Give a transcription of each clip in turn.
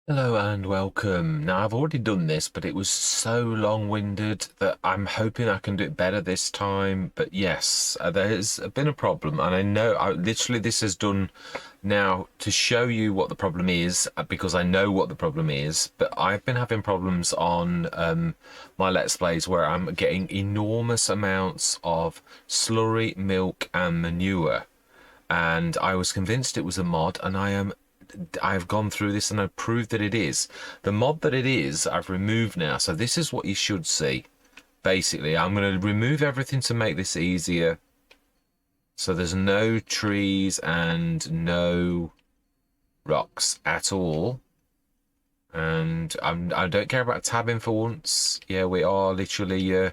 Hello and welcome. Now, I've already done this, but it was so long-winded that I'm hoping I can do it better this time. But yes, there's been a problem, and I know literally this is done now to show you what the problem is, because I know what the problem is. But I've been having problems on my Let's Plays where I'm getting enormous amounts of slurry, milk, and manure, and I was convinced it was a mod, and I've gone through this and I've proved that it is. The mod that it is, I've removed now. So this is what you should see. Basically, I'm going to remove everything to make this easier. So there's no trees and no rocks at all. And I don't care about tabbing for once. Yeah, we are literally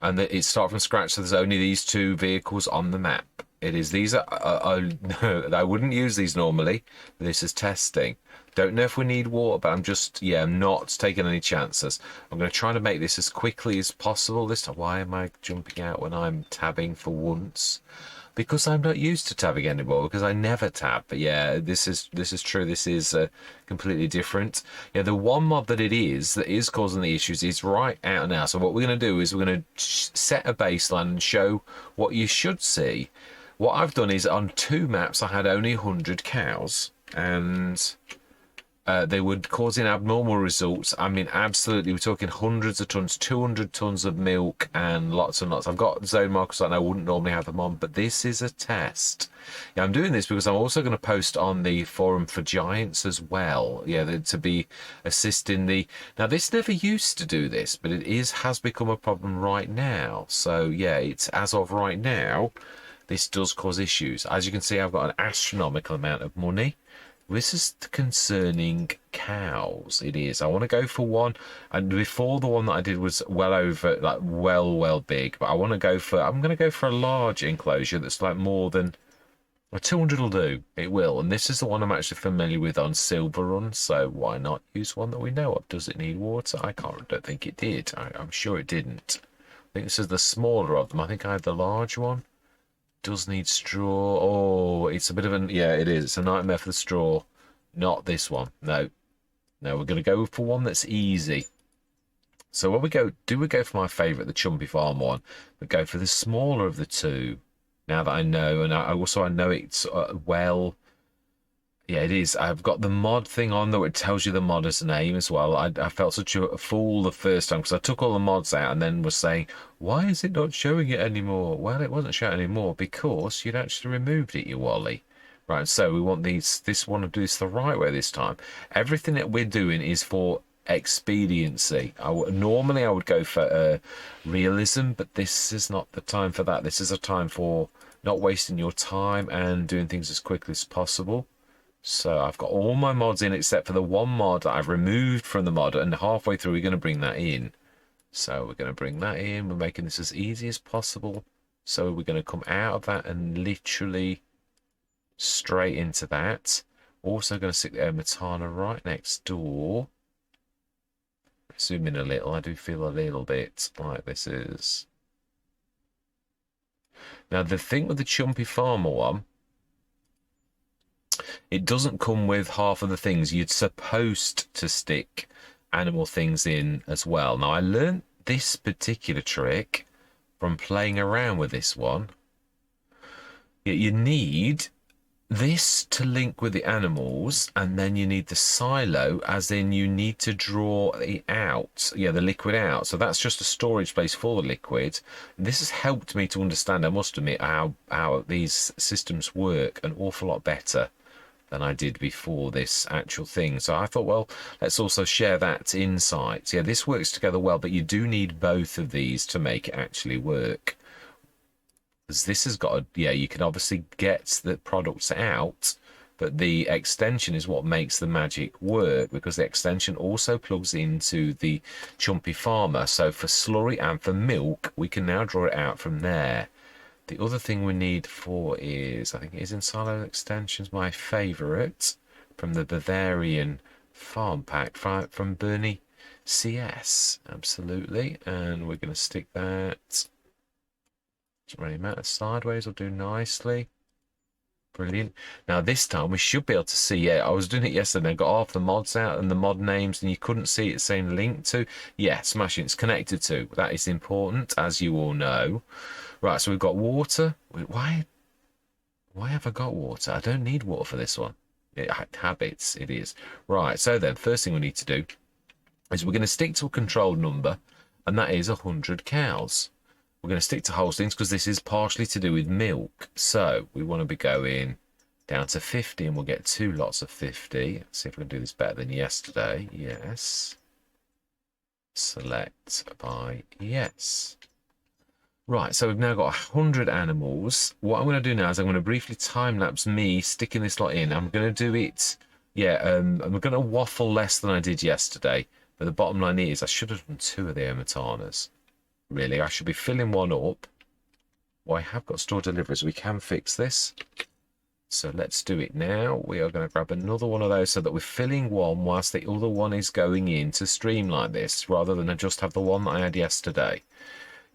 and it start from scratch. So there's only these two vehicles on the map. It is these I wouldn't use these normally. This is testing. Don't know if we need water, but I'm not taking any chances. I'm going to try to make this as quickly as possible this time. Why am I jumping out when I'm tabbing for once? Because I'm not used to tabbing anymore, because I never tab. But yeah, this is true. This is completely different. Yeah, the one mod that is causing the issues is right out now. So what we're going to do is we're going to set a baseline and show what you should see. What I've done is on two maps I had only 100 cows, and they were causing abnormal results. I mean, absolutely, we're talking hundreds of tons, 200 tons of milk and lots and lots. I've got zone markers and I wouldn't normally have them on, but this is a test. Yeah, I'm doing this because I'm also going to post on the forum for giants as well. Yeah, to be assisting the. Now, this never used to do this, but has become a problem right now. So yeah, it's as of right now. This does cause issues. As you can see, I've got an astronomical amount of money. This is concerning cows. It is. I want to go for one, and before the one that I did was well over, like well big. But I want to go for. I'm going to go for a large enclosure that's like more than. Well, 200 will do. It will. And this is the one I'm actually familiar with on Silver Run. So why not use one that we know of? Does it need water? Don't think it did. I'm sure it didn't. I think this is the smaller of them. I think I have the large one. Does need straw. Oh, it's a bit of an, yeah, it is. It's a nightmare for the straw. Not this one. No. No, we're going to go for one that's easy. So when we go, do we go for my favourite, the Chumpy Farm one? We go for the smaller of the two. Now that I know, and I know it's yeah, it is. I've got the mod thing on, though it tells you the modder's name as well. I felt such a fool the first time because I took all the mods out and then was saying, why is it not showing it anymore? Well, it wasn't showing anymore because you'd actually removed it, you wally. Right, so we want want to do this the right way this time. Everything that we're doing is for expediency. Normally I would go for realism, but this is not the time for that. This is a time for not wasting your time and doing things as quickly as possible. So I've got all my mods in except for the one mod that I've removed from the mod, and halfway through we're going to bring that in. So we're going to bring that in. We're making this as easy as possible. So we're going to come out of that and literally straight into that. Also going to stick the Matana right next door. Zoom in a little. I do feel a little bit like this is. Now the thing with the Chumpy Farmer one, it doesn't come with half of the things. You're supposed to stick animal things in as well. Now, I learned this particular trick from playing around with this one. You need this to link with the animals, and then you need the silo, as in you need to draw it out, the liquid out. So that's just a storage place for the liquid. This has helped me to understand, I must admit, how these systems work an awful lot better than I did before this actual thing. So I thought, well, let's also share that insight. Yeah, this works together well, but you do need both of these to make it actually work. Because this has got, you can obviously get the products out, but the extension is what makes the magic work, because the extension also plugs into the Chumpy Farmer. So for slurry and for milk, we can now draw it out from there. The other thing we need for is, I think it is in silo extensions, my favourite, from the Bavarian farm pack from Bernie CS. Absolutely. And we're going to stick that. Doesn't really matter. Sideways will do nicely. Brilliant. Now this time we should be able to see it. I was doing it yesterday and I got half the mods out and the mod names and you couldn't see it saying link to. Yeah, smashing. It's connected to. That is important, as you all know. Right, so we've got water. Why have I got water? I don't need water for this one. Habits, it is. Right, so then first thing we need to do is we're going to stick to a controlled number, and that is 100 cows. We're going to stick to Holsteins because this is partially to do with milk. So we want to be going down to 50 and we'll get 2 lots of 50. Let's see if we can do this better than yesterday. Yes. Select by yes. Right, so we've now got 100 animals. What I'm going to do now is I'm going to briefly time-lapse me sticking this lot in. I'm going to do it, I'm going to waffle less than I did yesterday. But the bottom line is I should have done 2 of the Omatanas. Really, I should be filling one up. Well, I have got store deliveries. We can fix this. So let's do it now. We are going to grab another one of those so that we're filling one whilst the other one is going in to streamline this, rather than I just have the one that I had yesterday.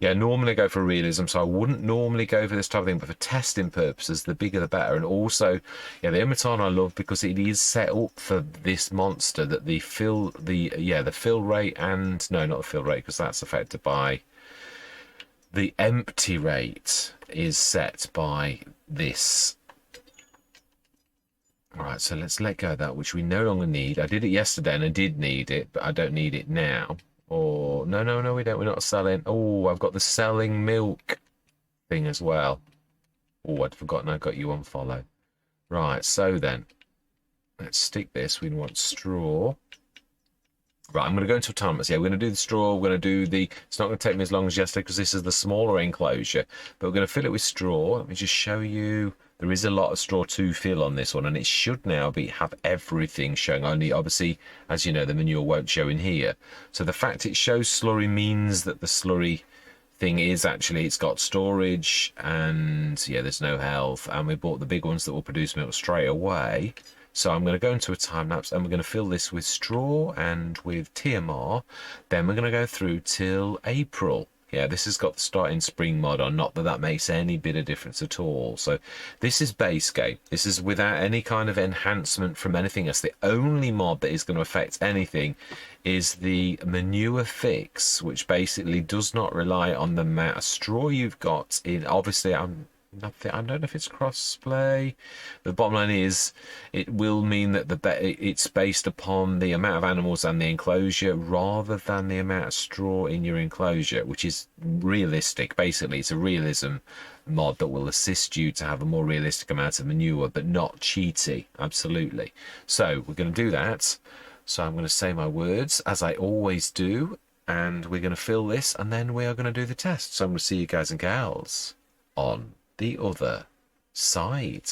Yeah, normally I go for realism, so I wouldn't normally go for this type of thing, but for testing purposes, the bigger the better. And also, yeah, the Omatana I love because it is set up for this monster that the fill rate and no, not the fill rate because that's affected by the empty rate is set by this. All right, so let's let go of that, which we no longer need. I did it yesterday and I did need it, but I don't need it now. Or no, we don't. We're not selling. Oh, I've got the selling milk thing as well. Oh, I'd forgotten I got you on follow. Right, so then let's stick this. We want straw. Right, I'm going to go into a time. Yeah, we're going to do the straw. We're going to do the... It's not going to take me as long as yesterday because this is the smaller enclosure. But we're going to fill it with straw. Let me just show you. There is a lot of straw to fill on this one. And it should now have everything showing. Only, obviously, as you know, the manure won't show in here. So the fact it shows slurry means that the slurry thing is actually... It's got storage and, yeah, there's no health. And we bought the big ones that will produce milk straight away. So I'm going to go into a time lapse and we're going to fill this with straw and with TMR. Then we're going to go through till April. Yeah, this has got the starting spring mod on, not that that makes any bit of difference at all. So this is base game. This is without any kind of enhancement from anything else. The only mod that is going to affect anything is the manure fix, which basically does not rely on the amount of straw you've got in. Obviously, I don't know if it's cross-play. The bottom line is it will mean that it's based upon the amount of animals and the enclosure rather than the amount of straw in your enclosure, which is realistic. Basically, it's a realism mod that will assist you to have a more realistic amount of manure, but not cheaty. Absolutely. So we're going to do that. So I'm going to say my words, as I always do, and we're going to fill this, and then we are going to do the test. So I'm going to see you guys and gals on the other side.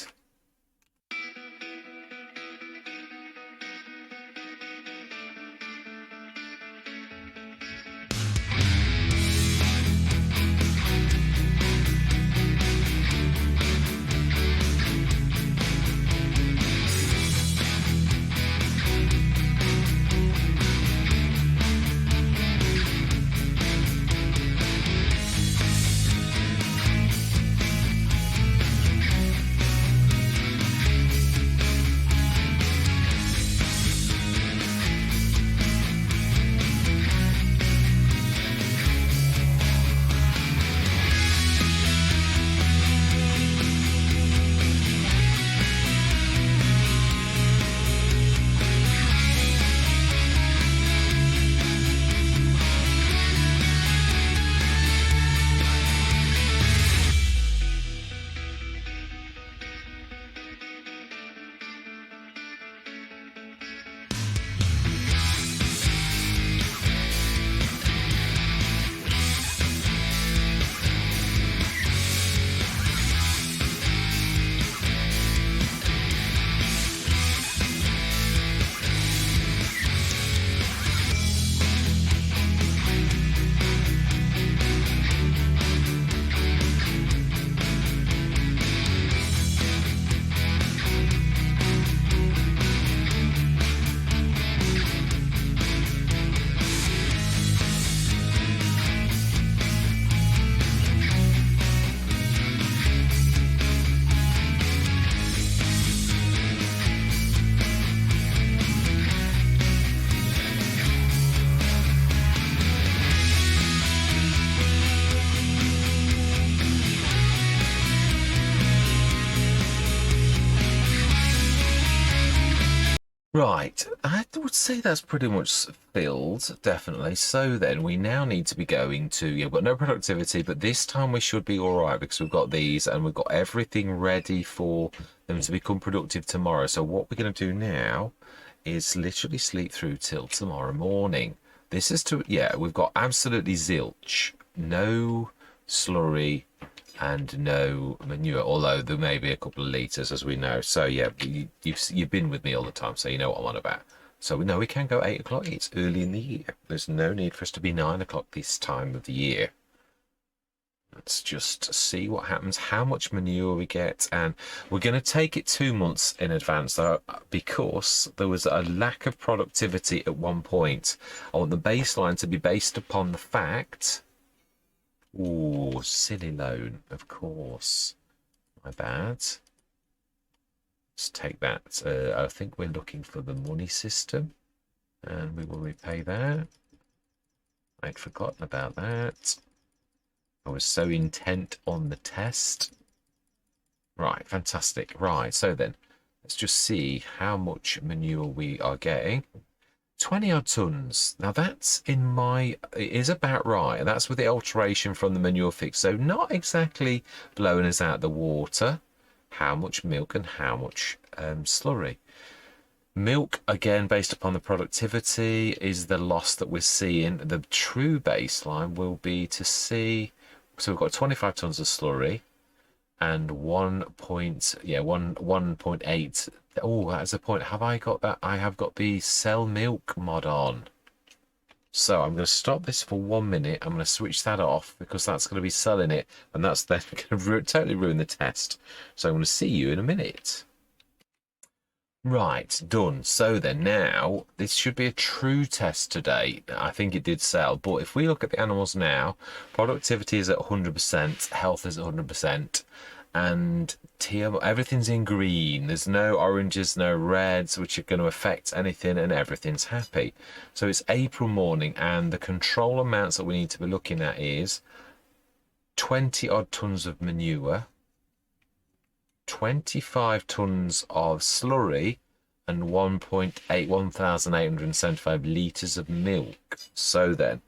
Right, I would say that's pretty much filled, definitely. So then we now need to be going to, yeah, we've got no productivity, but this time we should be all right because we've got these and we've got everything ready for them to become productive tomorrow. So what we're going to do now is literally sleep through till tomorrow morning. This is to, yeah, we've got absolutely zilch, no slurry, and no manure, although there may be a couple of litres, as we know. So yeah, you've been with me all the time, so you know what I'm on about. So we know we can go 8 o'clock. It's early in the year. There's no need for us to be 9 o'clock this time of the year. Let's just see what happens, how much manure we get, and we're going to take it 2 months in advance though, because there was a lack of productivity at one point. I want the baseline to be based upon the fact. Ooh, silly loan, of course. My bad. Let's take that. I think we're looking for the money system, and we will repay that. I'd forgotten about that. I was so intent on the test. Right, fantastic. Right, so then, let's just see how much manure we are getting. 20 odd tons. Now that's it is about right. That's with the alteration from the manure fix. So not exactly blowing us out the water. How much milk and how much slurry. Milk, again, based upon the productivity, is the loss that we're seeing. The true baseline will be to see. So we've got 25 tons of slurry and 1.8. Oh, that's a point. Have I got that? I have got the sell milk mod on. So I'm going to stop this for 1 minute. I'm going to switch that off because that's going to be selling it, and that's then going to totally ruin the test. So I'm going to see you in a minute. Right, done. So then now, this should be a true test today. I think it did sell, but if we look at the animals now, productivity is at 100%, health is at 100%, and everything's in green. There's no oranges, no reds, which are going to affect anything, and everything's happy. So it's April morning, and the control amounts that we need to be looking at is 20 odd tons of manure, 25 tons of slurry, and 1,875 litres of milk. So then,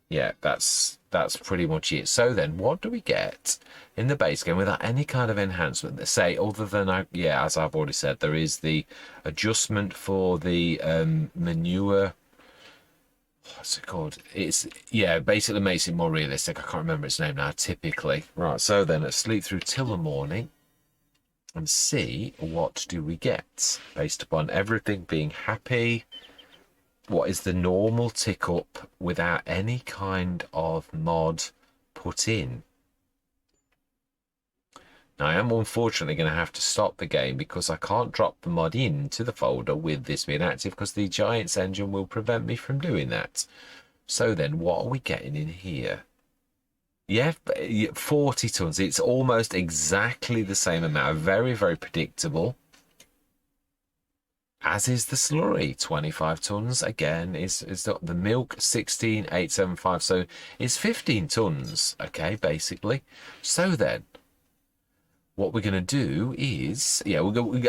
yeah, that's pretty much it. So then, what do we get in the base game without any kind of enhancement? Say, other than, yeah, as I've already said, there is the adjustment for the manure. What's it called? It's, yeah, basically makes it more realistic. I can't remember its name now, typically. Right, so then let's sleep through till the morning and see what do we get based upon everything being happy. What is the normal tick up without any kind of mod put in? Now I am unfortunately going to have to stop the game because I can't drop the mod into the folder with this being active because the Giants engine will prevent me from doing that. So then what are we getting in here? Yeah, 40 tons. It's almost exactly the same amount. Very, very predictable. As is the slurry, 25 tons. Again, is the milk 16,875. So it's 15 tons, okay, basically. So then, what we're going to do is, yeah,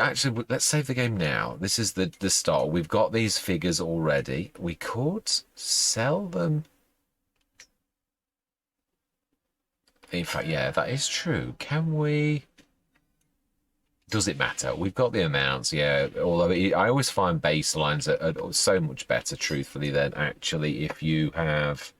actually, let's save the game now. This is the start. We've got these figures already. We could sell them. In fact, yeah, that is true. Can we? Does it matter? We've got the amounts, yeah. Although I always find baselines are so much better, truthfully, than actually if you have.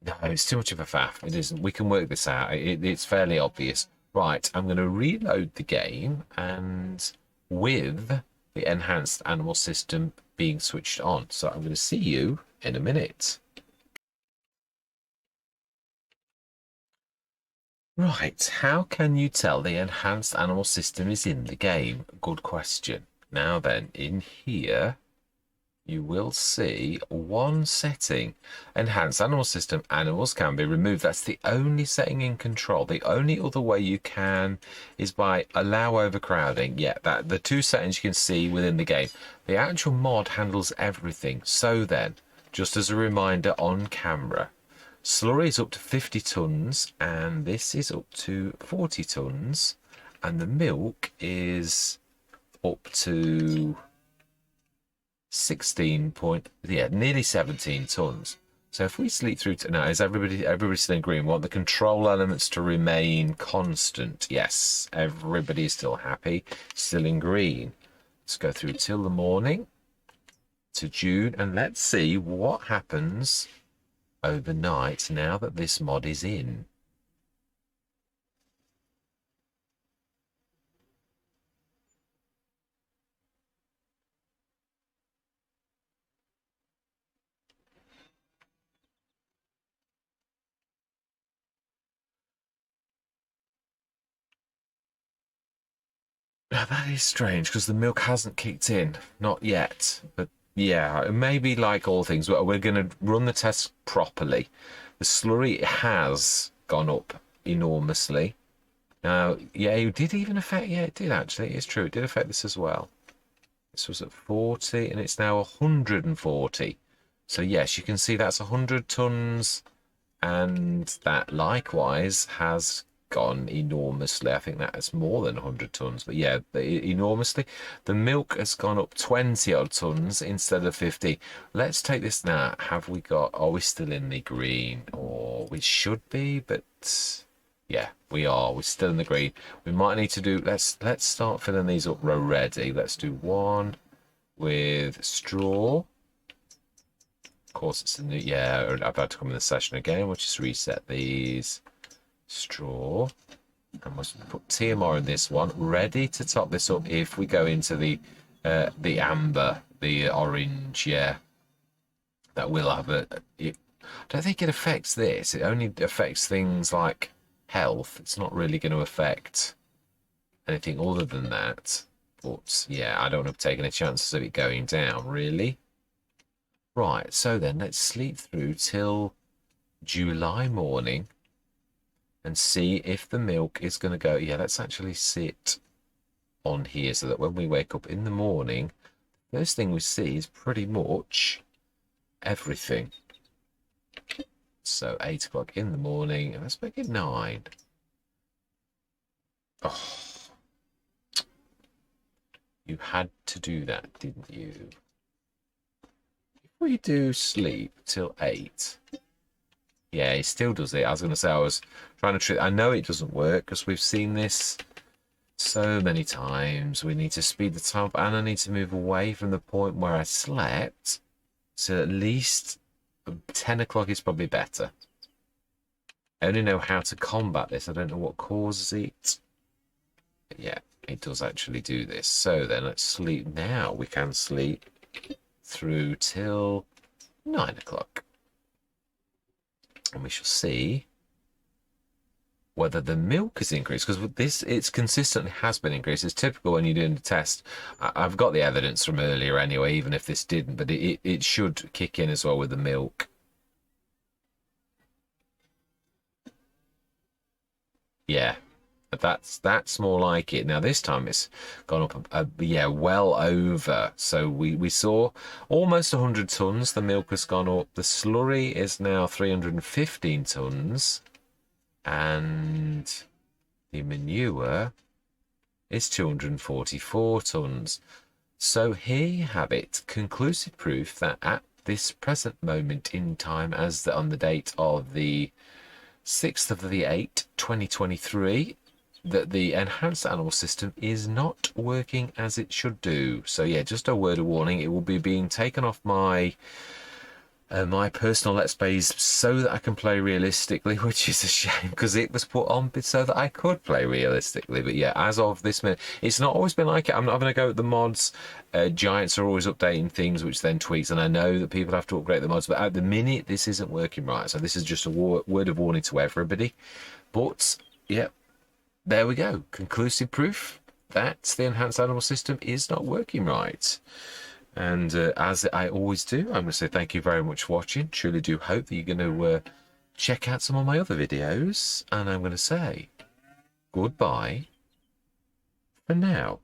No, it's too much of a faff. It isn't. We can work this out. It's fairly obvious. Right, I'm going to reload the game, and with the enhanced animal system being switched on. So I'm going to see you in a minute. Right, how can you tell the enhanced animal system is in the game? Good question. Now then, in here, you will see one setting. Enhanced animal system, animals can be removed. That's the only setting in control. The only other way you can is by allow overcrowding. Yeah, that the two settings you can see within the game. The actual mod handles everything. So then, just as a reminder on camera, slurry is up to 50 tons and this is up to 40 tons and the milk is up to 16 point, yeah, nearly 17 tons. So if we sleep through to now, is everybody still in green? We want the control elements to remain constant. Yes, everybody's still happy, still in green. Let's go through till the morning to June, and let's see what happens overnight now that this mod is in. Now that is strange because the milk hasn't kicked in, not yet. But yeah, maybe like all things, we're going to run the test properly. The slurry has gone up enormously. Now, yeah, it did even affect, yeah, it did actually. It's true, it did affect this as well. This was at 40 and it's now 140. So yes, you can see that's 100 tons, and that likewise has gone enormously. I think that's more than 100 tons, but yeah, enormously. The milk has gone up 20 odd tons instead of 50. Let's take this now. Have we got, are we still in the green? Or we should be, but yeah, we are. We're still in the green. We might need to do, let's start filling these up ready. Let's do one with straw. Of course, it's a new, yeah, I've had to come in the session again. We'll just reset these. Straw. And we'll put TMR in this one, ready to top this up if we go into the amber, the orange, yeah. That will have I don't think it affects this. It only affects things like health. It's not really going to affect anything other than that. But yeah, I don't want to take any chances of it going down, really. Right, so then let's sleep through till July morning and see if the milk is going to go. Yeah, let's actually sit on here so that when we wake up in the morning, the first thing we see is pretty much everything. So 8 o'clock in the morning, and let's make it 9. Oh, you had to do that, didn't you? If we do sleep till 8, yeah, it still does it. I was going to say, I was trying to trick. I know it doesn't work because we've seen this so many times. We need to speed the time up, and I need to move away from the point where I slept. So at least 10 o'clock is probably better. I only know how to combat this. I don't know what causes it. But yeah, it does actually do this. So then let's sleep now. We can sleep through till 9 o'clock. And we shall see whether the milk is increased, because this, it's consistently has been increased. It's typical when you're doing the test. I've got the evidence from earlier anyway, even if this didn't, but it should kick in as well with the milk. Yeah, that's more like it. Now this time it's gone up, yeah, well over. So we saw almost 100 tons. The milk has gone up. The slurry is now 315 tons. And the manure is 244 tons. So here you have it, conclusive proof that at this present moment in time, as on the date of the 6th of the 8th, 2023, that the enhanced animal system is not working as it should do. So yeah, just a word of warning, it will be being taken off my my personal Let's Plays so that I can play realistically, which is a shame because it was put on so that I could play realistically. But yeah, as of this minute, it's not always been like it. I'm not going to go at the mods. Giants are always updating things, which then tweaks, and I know that people have to upgrade the mods, but at the minute, this isn't working right. So this is just a word of warning to everybody. But yeah, there we go. Conclusive proof that the enhanced animal system is not working right. And as I always do, I'm going to say thank you very much for watching. Truly do hope that you're going to check out some of my other videos. And I'm going to say goodbye for now.